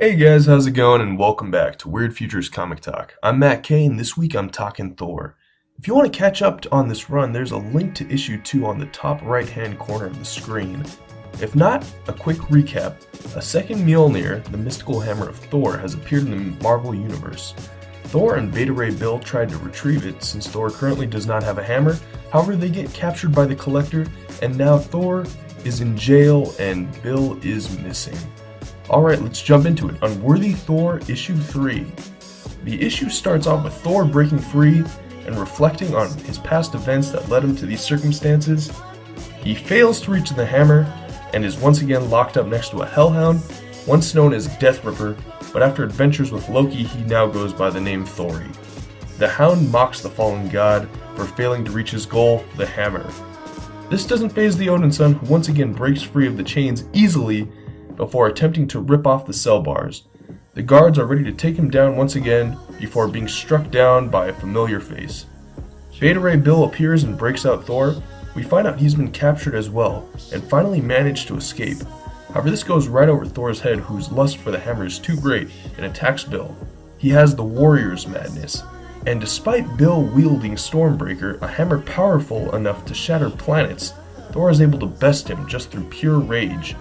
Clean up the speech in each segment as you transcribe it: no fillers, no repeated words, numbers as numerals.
Hey guys, how's it going? And welcome back to Weird Futures Comic Talk. I'm Matt K, and this week I'm talking Thor. If you want to catch up on this run, there's a link to issue 2 on the top right hand corner of the screen. If not, a quick recap. A second Mjolnir, the mystical hammer of Thor, has appeared in the Marvel Universe. Thor and Beta Ray Bill tried to retrieve it since Thor currently does not have a hammer. However, they get captured by the Collector, and now Thor is in jail and Bill is missing. Alright, let's jump into it. Unworthy Thor, Issue 3. The issue starts off with Thor breaking free and reflecting on his past events that led him to these circumstances. He fails to reach the hammer and is once again locked up next to a hellhound, once known as Death Ripper, but after adventures with Loki, he now goes by the name Thori. The hound mocks the fallen god for failing to reach his goal, the hammer. This doesn't faze the Odin son, who once again breaks free of the chains easily before attempting to rip off the cell bars. The guards are ready to take him down once again before being struck down by a familiar face. Beta Ray Bill appears and breaks out Thor. We find out he's been captured as well and finally managed to escape. However, this goes right over Thor's head, whose lust for the hammer is too great, and attacks Bill. He has the warrior's madness, and despite Bill wielding Stormbreaker, a hammer powerful enough to shatter planets, Thor is able to best him just through pure rage.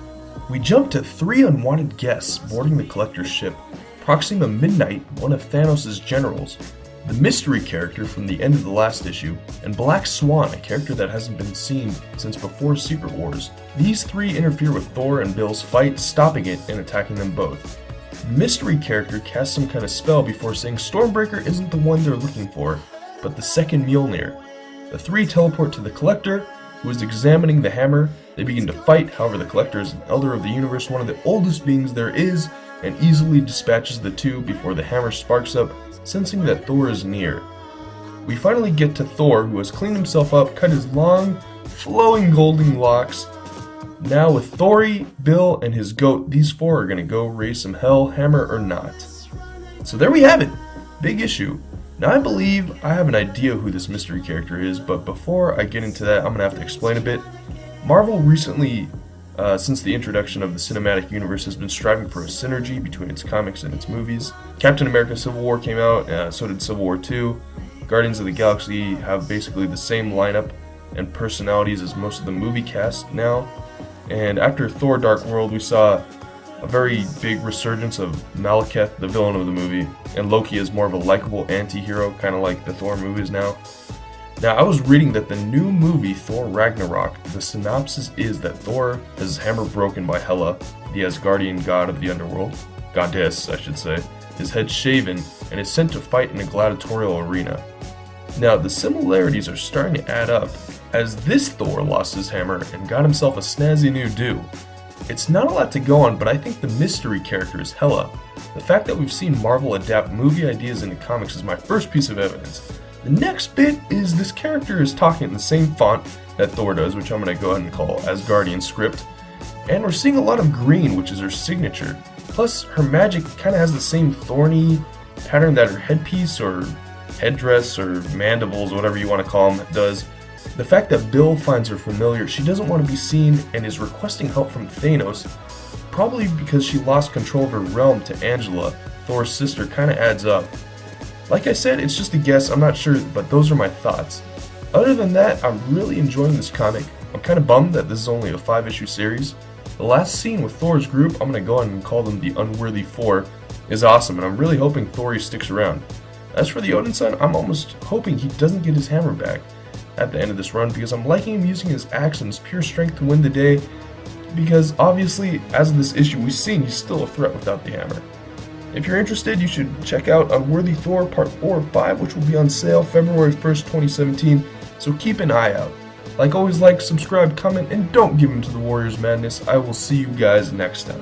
We jump to 3 unwanted guests boarding the Collector's ship: Proxima Midnight, one of Thanos' generals, the mystery character from the end of the last issue, and Black Swan, a character that hasn't been seen since before Secret Wars. These 3 interfere with Thor and Bill's fight, stopping it and attacking them both. The mystery character casts some kind of spell before saying Stormbreaker isn't the one they're looking for, but the second Mjolnir. The 3 teleport to the Collector, who is examining the hammer. They begin to fight. However, the Collector is an Elder of the Universe, one of the oldest beings there is, and easily dispatches the 2 before the hammer sparks up, sensing that Thor is near. We finally get to Thor, who has cleaned himself up, cut his long, flowing golden locks. Now with Thori, Bill, and his goat, these 4 are going to go raise some hell, hammer or not. So there we have it. Big issue. Now I believe I have an idea who this mystery character is, but before I get into that, I'm going to have to explain a bit. Marvel recently, since the introduction of the cinematic universe, has been striving for a synergy between its comics and its movies. Captain America Civil War came out, so did Civil War 2. Guardians of the Galaxy have basically the same lineup and personalities as most of the movie cast now. And after Thor Dark World, we saw a very big resurgence of Malekith, the villain of the movie, and Loki is more of a likable anti-hero, kind of like the Thor movies now. Now, I was reading that the new movie, Thor Ragnarok, the synopsis is that Thor has his hammer broken by Hela, the Asgardian god of the underworld, goddess, I should say, his head shaven, and is sent to fight in a gladiatorial arena. Now, the similarities are starting to add up, as this Thor lost his hammer and got himself a snazzy new do. It's not a lot to go on, but I think the mystery character is Hela. The fact that we've seen Marvel adapt movie ideas into comics is my first piece of evidence. The next bit is this character is talking in the same font that Thor does, which I'm going to go ahead and call Asgardian script. And we're seeing a lot of green, which is her signature. Plus, her magic kind of has the same thorny pattern that her headpiece or headdress or mandibles, whatever you want to call them, does. The fact that Bill finds her familiar, she doesn't want to be seen and is requesting help from Thanos, probably because she lost control of her realm to Angela, Thor's sister, kind of adds up. Like I said, it's just a guess, I'm not sure, but those are my thoughts. Other than that, I'm really enjoying this comic. I'm kind of bummed that this is only a 5-issue series. The last scene with Thor's group, I'm going to go ahead and call them the Unworthy Thor, is awesome, and I'm really hoping Thori sticks around. As for the Odin son, I'm almost hoping he doesn't get his hammer back at the end of this run, because I'm liking him using his axe and his pure strength to win the day, because obviously, as of this issue, we've seen he's still a threat without the hammer. If you're interested, you should check out Unworthy Thor Part 4 of 5, which will be on sale February 1st, 2017, so keep an eye out. Like always, like, subscribe, comment, and don't give in to the Warriors madness. I will see you guys next time.